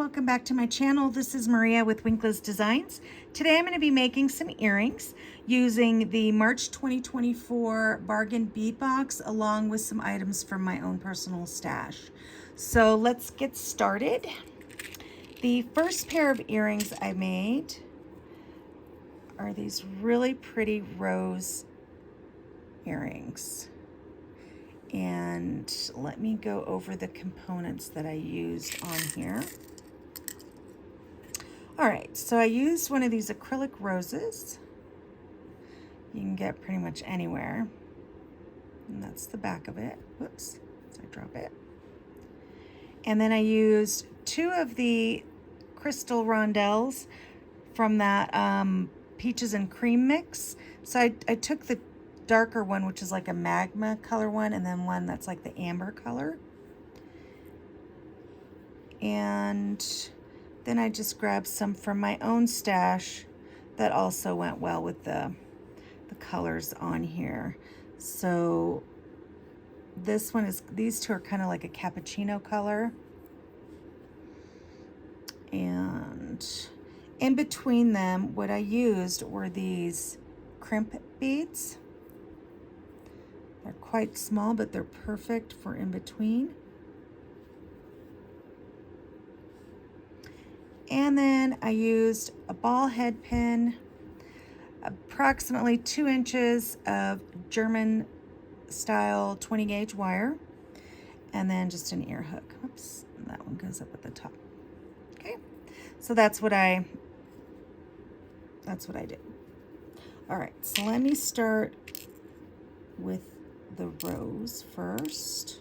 welcome back to my channel. This is Maria with Winkless Designs. Today I'm going to be making some earrings using the March 2024 bargain bead box along with some items from my own personal stash. So let's get started. The first pair of earrings I made are these really pretty rose earrings. And let me go over the components that I used on here. All right, so I used one of these acrylic roses. You can get pretty much anywhere. And that's the back of it. Whoops, so I drop it. And then I used two of the crystal rondelles from that peaches and cream mix. So I took the darker one, which is like a magma color one, and then one that's like the amber color. And then I just grabbed some from my own stash that also went well with the colors on here. So this one is, these two are kind of like a cappuccino color. And in between them, what I used were these crimp beads. They're quite small, but they're perfect for in between. And then I used a ball head pin, approximately 2 inches of German style 20 gauge wire, and then just an ear hook. Oops, and that one goes up at the top. Okay, so that's what I did. All right, so let me start with the rose first.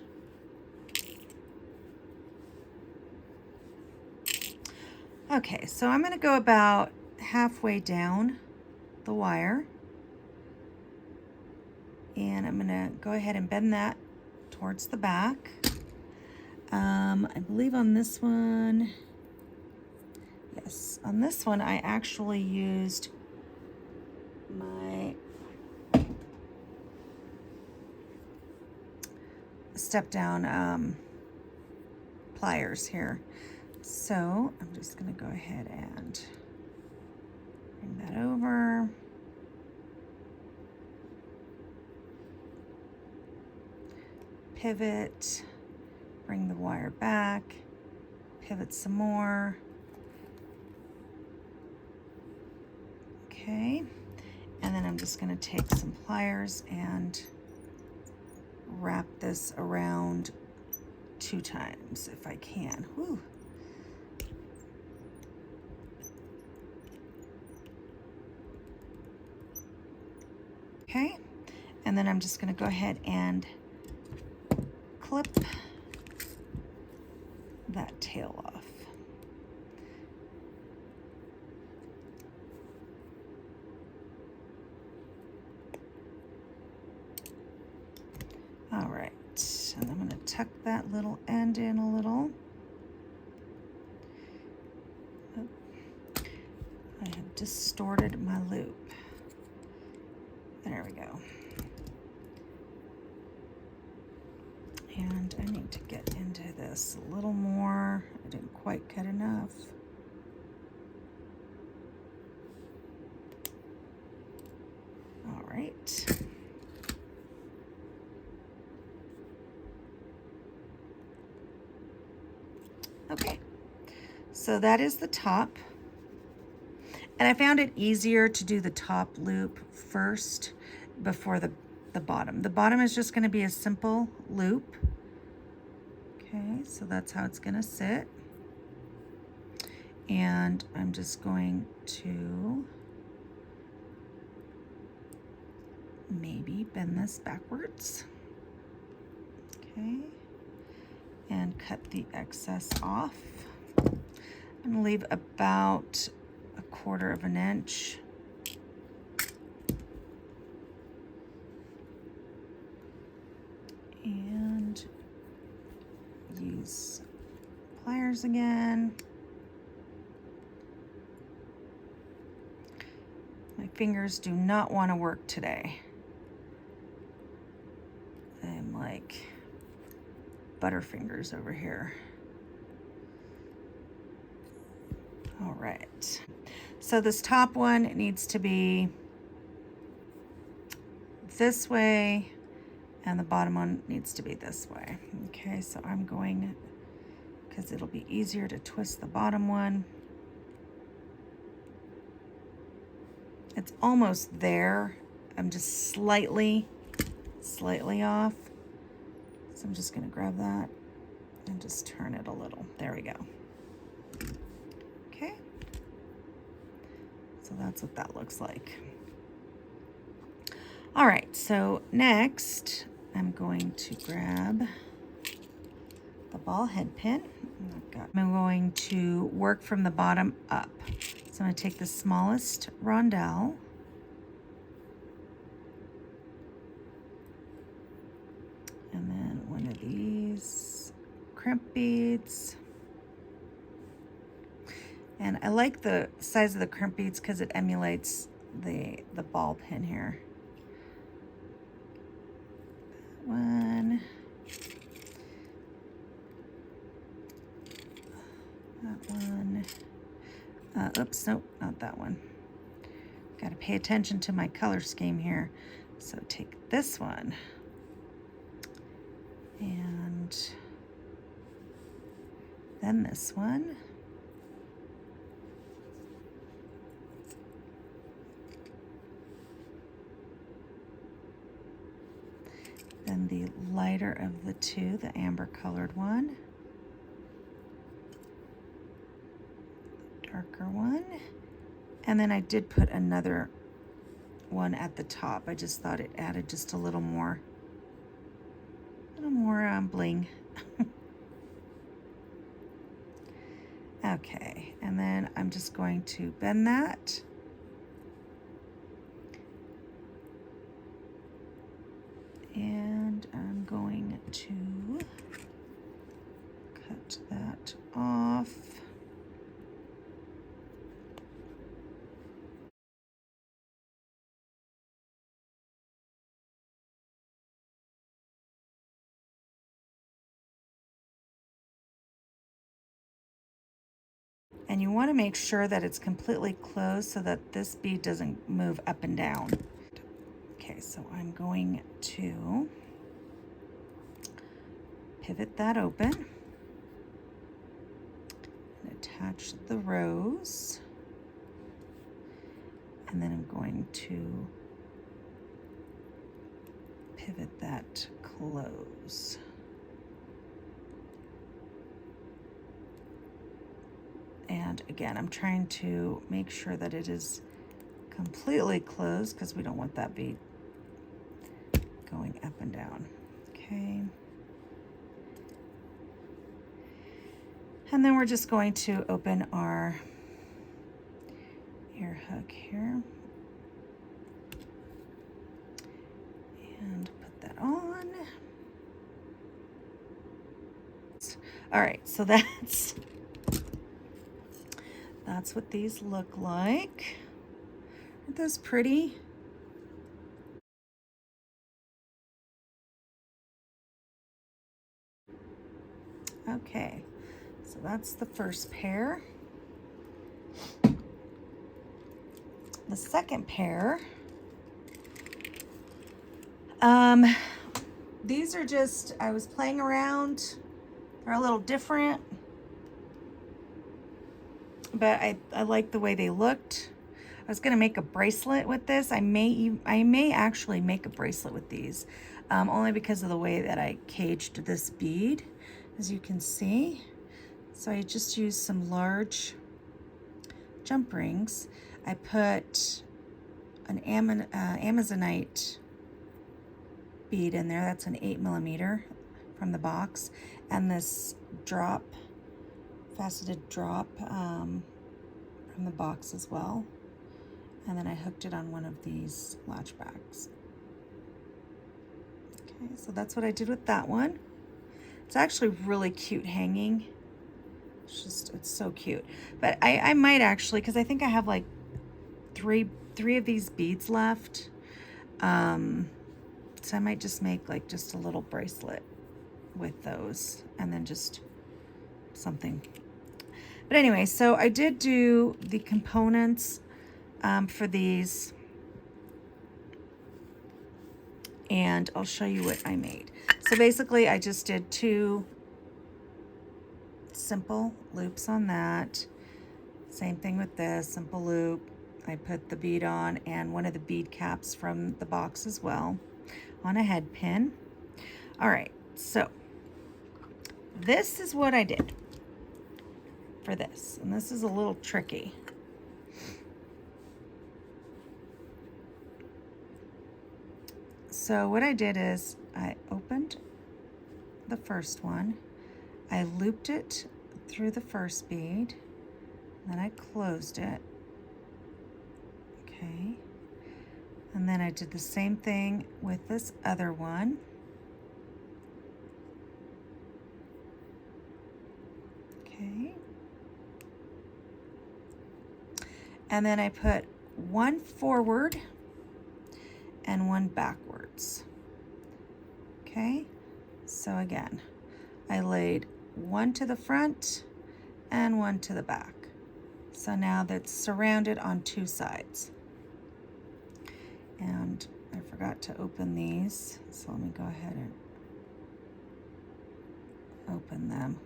Okay, so I'm going to go about halfway down the wire, and I'm going to go ahead and bend that towards the back. I believe on this one, yes, on this one I actually used my step down pliers here. So I'm just going to go ahead and bring that over. Pivot, bring the wire back, pivot some more. Okay, and then I'm just going to take some pliers and wrap this around 2 times if I can. Whew. Okay, and then I'm just going to go ahead and clip that tail off. All right, and I'm going to tuck that little end in a little. I have distorted my loop. There we go. And I need to get into this a little more. I didn't quite cut enough. All right. Okay, so that is the top. And I found it easier to do the top loop first before the bottom. The bottom is just going to be a simple loop. Okay, so that's how it's going to sit. And I'm just going to maybe bend this backwards. Okay, and cut the excess off. I'm going to leave about 1/4 of an inch. And use pliers again. My fingers do not want to work today. I'm like Butterfingers over here. right. So this top one needs to be this way, and the bottom one needs to be this way. Okay, so I'm going, because it'll be easier to twist the bottom one. It's almost there. I'm just slightly off. So I'm just gonna grab that and just turn it a little. There we go. Okay. So that's what that looks like. All right, so next I'm going to grab the ball head pin. I'm going to work from the bottom up. So I'm going to take the smallest rondelle and then one of these crimp beads. And I like the size of the crimp beads because it emulates the ball pin here. That one. That one. Oops, nope, not that one. Got to pay attention to my color scheme here. So take this one and then this one. Then the lighter of the two, the amber colored one. Darker one. And then I did put another one at the top. I just thought it added just a little more bling. Okay, and then I'm just going to bend that. And I'm going to cut that off. And you want to make sure that it's completely closed so that this bead doesn't move up and down. Okay, so I'm going to pivot that open and attach the rose. And then I'm going to pivot that close. And again, I'm trying to make sure that it is completely closed because we don't want that bead going up and down. Okay. And then we're just going to open our ear hook here. And put that on. All right, so that's what these look like. Aren't those pretty? Okay, so that's the first pair. The second pair, these are just, I was playing around. They're a little different, but I like the way they looked. I was gonna make a bracelet with this. I may actually make a bracelet with these, only because of the way that I caged this bead, as you can see. So I just used some large jump rings. I put an Amazonite bead in there. That's an 8mm from the box, and this drop, faceted drop from the box as well. And then I hooked it on one of these latch backs. Okay, so that's what I did with that one. It's actually really cute hanging. It's so cute. But I might actually, because I think I have like three of these beads left. So I might just make like just a little bracelet with those, and then just something. But anyway, so I did do the components for these, and I'll show you what I made. So basically I just did 2 simple loops on that. Same thing with this, simple loop. I put the bead on and one of the bead caps from the box as well on a head pin. All right, so this is what I did for this, and this is a little tricky. So what I did is I opened the first one, I looped it through the first bead, then I closed it, okay, and then I did the same thing with this other one. Okay, and then I put one forward and one backwards. Okay, so again, I laid one to the front and one to the back. So now that's surrounded on 2 sides. And I forgot to open these, so let me go ahead and open them.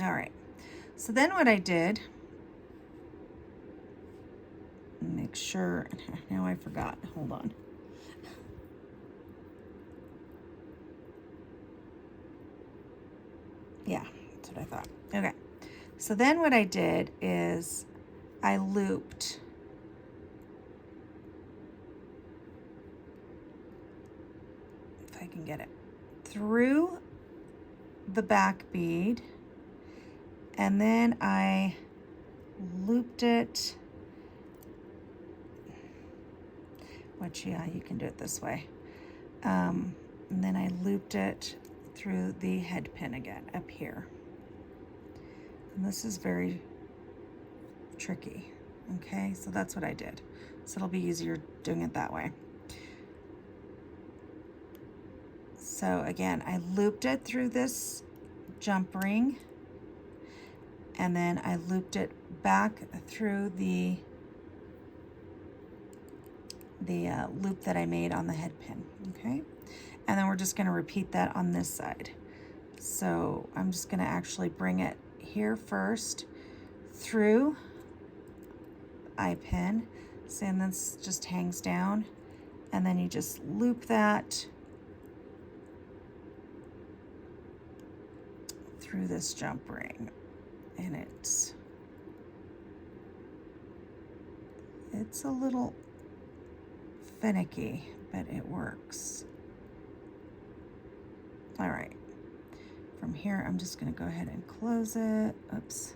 All right, so then what I did, make sure, now I forgot, hold on. Yeah, that's what I thought. Okay, so then what I did is I looped if I can get it through the back bead, and then I looped it, which, yeah, you can do it this way. And then I looped it through the head pin again up here. And this is very tricky, okay? So that's what I did. So it'll be easier doing it that way. So again, I looped it through this jump ring, and then I looped it back through the loop that I made on the head pin, okay? And then we're just gonna repeat that on this side. So I'm just gonna actually bring it here first through eye pin, so, and this just hangs down, and then you just loop that through this jump ring, and it's a little finicky, but it works. All right, from here I'm just going to go ahead and close it. Oops,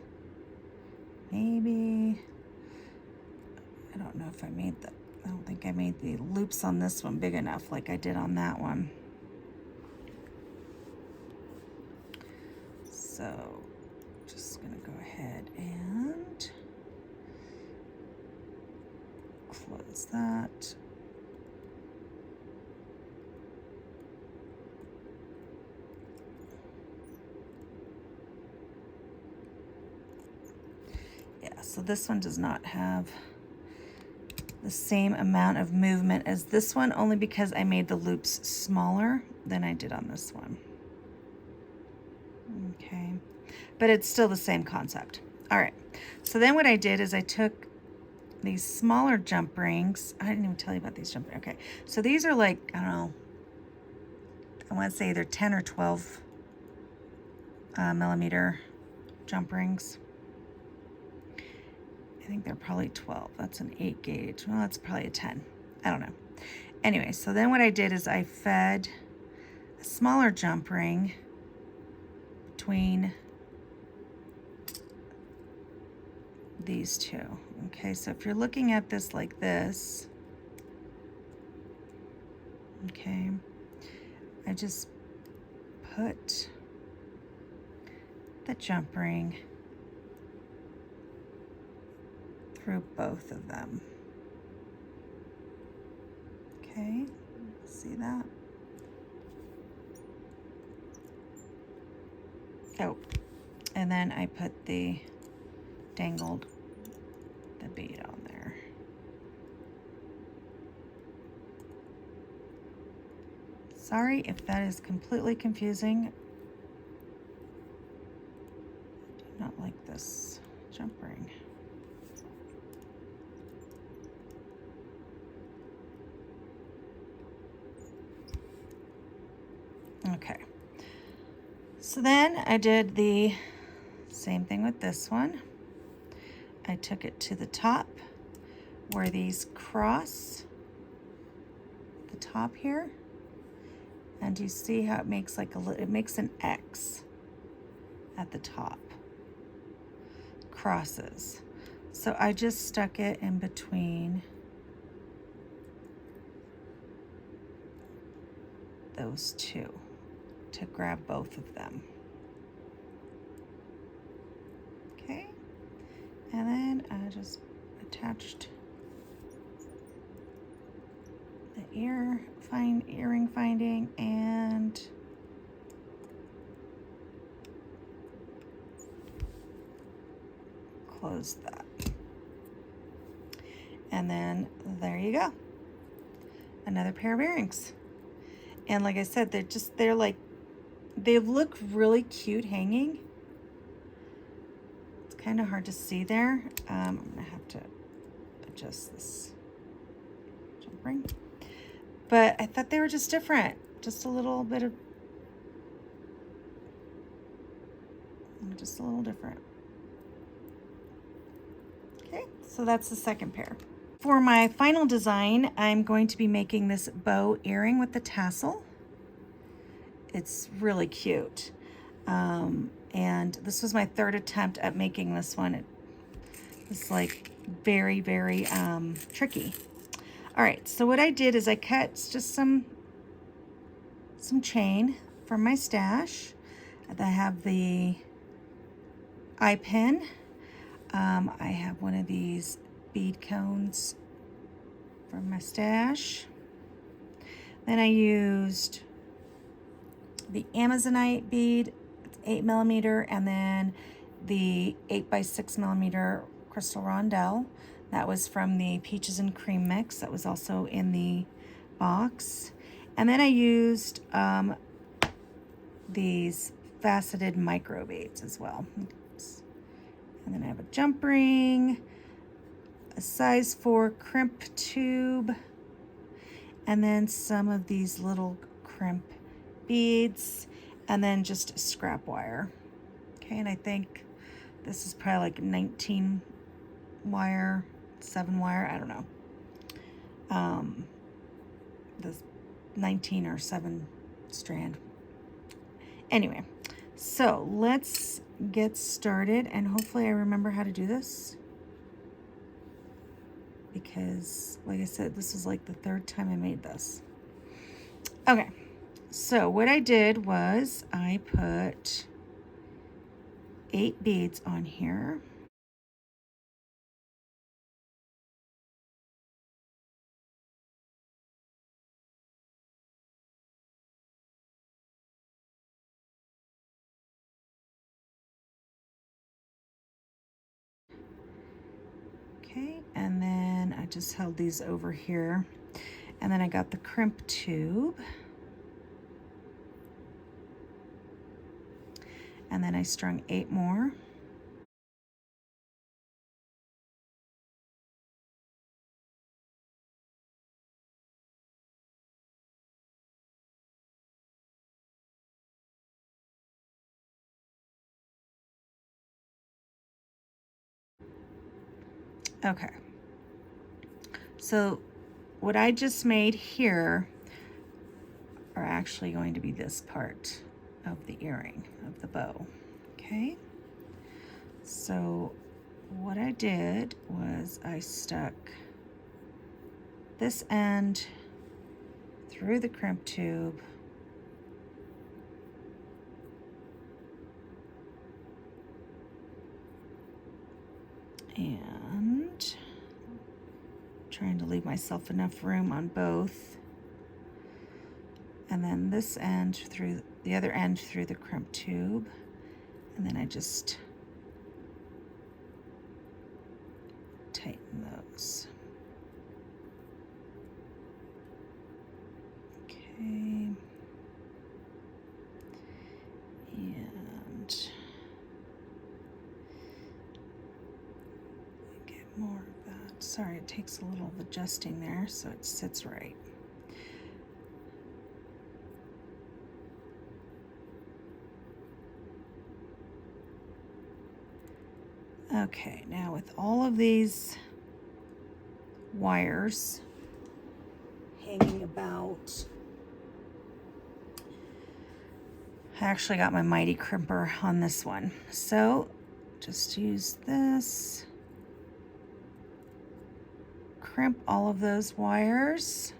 maybe, I don't know if I made the, I don't think I made the loops on this one big enough like I did on that one. So just going to go ahead and close that. Yeah, so this one does not have the same amount of movement as this one, only because I made the loops smaller than I did on this one. Okay, but it's still the same concept. All right, so then what I did is I took these smaller jump rings. I didn't even tell you about these jump rings. Okay, so these are like, I don't know, I want to say they're 10 or 12 millimeter jump rings. I think they're probably 12. That's an 8 gauge. Well, that's probably a 10. I don't know. Anyway, so then what I did is I fed a smaller jump ring between these two. Okay, so if you're looking at this like this, okay, I just put the jump ring through both of them. Okay, see that? Oh, and then I put the dangled the bead on there. Sorry if that is completely confusing. I do not like this jump ring. Okay, so then I did the same thing with this one. I took it to the top where these cross the top here, and you see how it makes like it makes an X at the top, crosses. So I just stuck it in between those two to grab both of them. Okay, and then I just attached the earring finding and close that. And then there you go. Another pair of earrings. And like I said, they look really cute hanging. It's kind of hard to see there. I'm gonna have to adjust this jump ring. But I thought they were just different. Just a little bit of, just a little different. Okay, so that's the second pair. For my final design, I'm going to be making this bow earring with the tassel. It's really cute. And this was my third attempt at making this one. It's like very, very tricky. All right, so what I did is I cut just some chain from my stash. I have the eye pin. I have one of these bead cones from my stash. Then I used the Amazonite bead, it's 8mm, and then the 8x6mm crystal rondelle. That was from the Peaches and Cream mix. That was also in the box. And then I used these faceted micro beads as well. And then I have a jump ring, a size 4 crimp tube, and then some of these little crimp beads, and then just scrap wire. Okay, and I think this is probably like 19 wire, 7 wire, I don't know. This 19 or 7 strand. Anyway, so let's get started, and hopefully I remember how to do this, because like I said, this is like the third time I made this. Okay, so what I did was I put 8 beads on here. Okay, and then I just held these over here, and then I got the crimp tube, and then I strung 8 more. Okay, so what I just made here are actually going to be this part of the earring, of the bow. Okay, so what I did was I stuck this end through the crimp tube, and trying to leave myself enough room on both, and then this end through the other end through the crimp tube, And then I just tighten those. Okay. And get more of that. Sorry, it takes a little of adjusting there so it sits right. Okay, now with all of these wires hanging about, I actually got my mighty crimper on this one. So just use this, crimp all of those wires.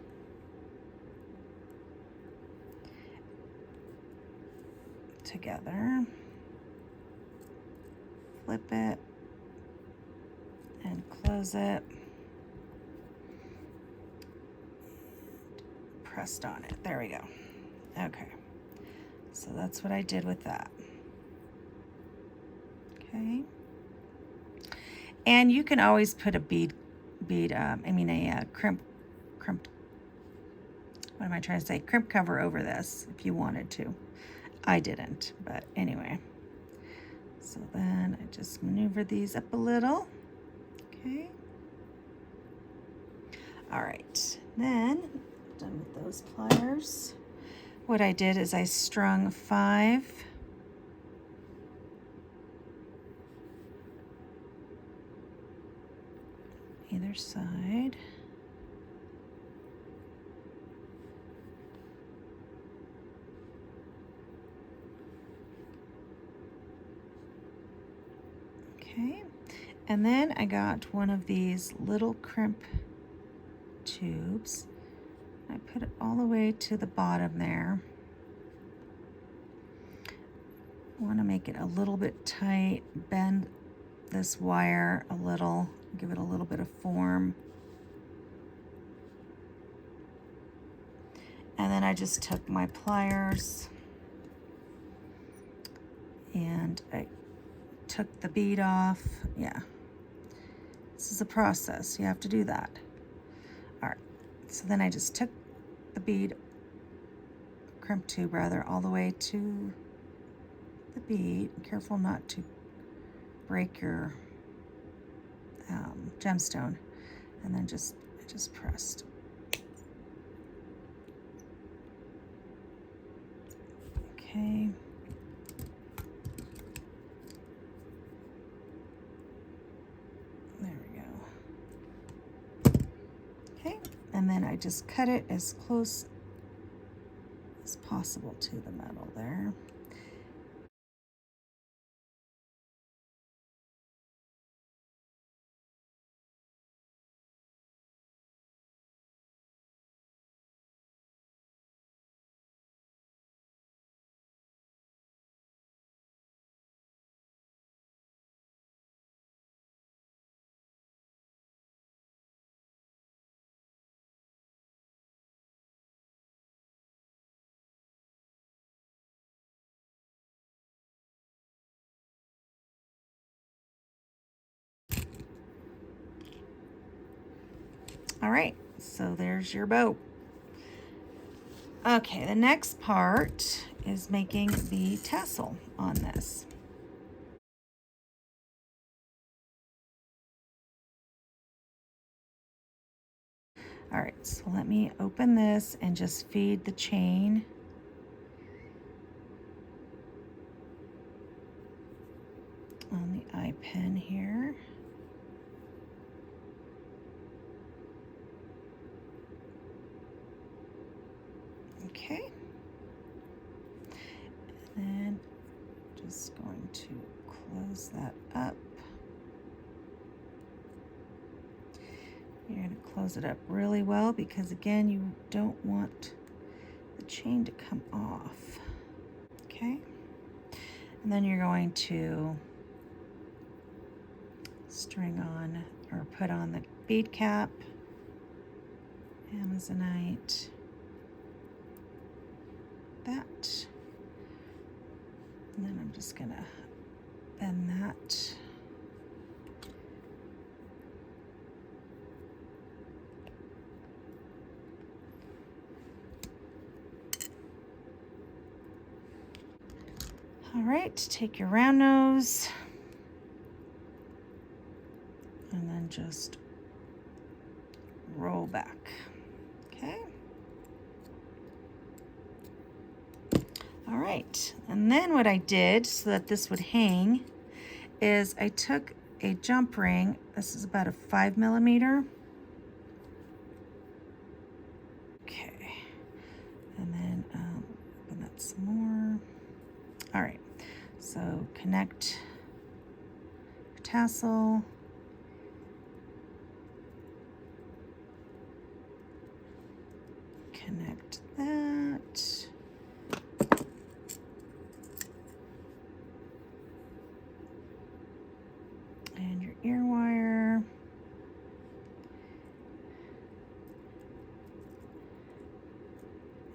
Together, flip it and close it, pressed on it. There we go. Okay, so that's what I did with that. Okay, and you can always put a crimp, what am I trying to say? Crimp cover over this if you wanted to. I didn't, but anyway. So then I just maneuver these up a little. Okay. All right, then done with those pliers. What I did is I strung 5 either side. Okay, and then I got one of these little crimp tubes. I put it all the way to the bottom there. I want to make it a little bit tight, bend this wire a little, give it a little bit of form. And then I just took my pliers and I took the bead off. Yeah, this is a process. You have to do that. All right, so then I just took the bead, crimp tube rather, all the way to the bead. Careful not to break your gemstone. And then I just pressed. Okay. There we go. Okay, and then I just cut it as close as possible to the metal there. All right, so there's your bow. Okay, the next part is making the tassel on this. All right, so let me open this and just feed the chain. On the eye pin here. Okay. And then just going to close that up. You're going to close it up really well because again, you don't want the chain to come off. Okay. And then you're going to string on or put on the bead cap, Amazonite, that. And then I'm just gonna bend that. All right, take your round nose and then just roll back, okay? All right, and then what I did so that this would hang is I took a jump ring. This is about a 5 millimeter. Okay, and then open that some more. All right, so connect your tassel. Connect that. And your ear wire.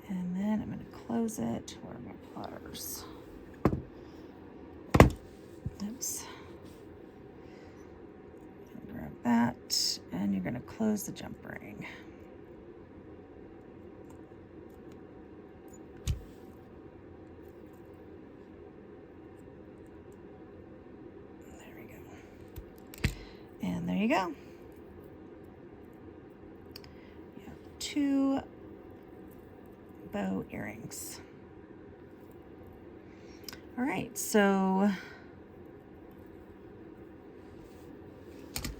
And then I'm going to close it. Where are my pliers? Oops. Grab that, and you're going to close the jump ring. There we go. And there you go. You have 2 bow earrings. All right, so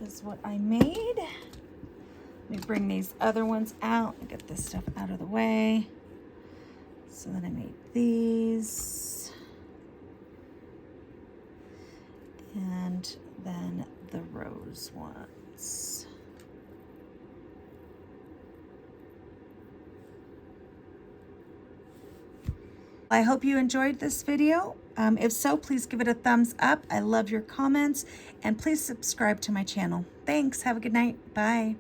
this is what I made. Let me bring these other ones out and get this stuff out of the way. So then I made these. And then the rose ones. I hope you enjoyed this video. If so, please give it a thumbs up. I love your comments, and please subscribe to my channel. Thanks. Have a good night. Bye.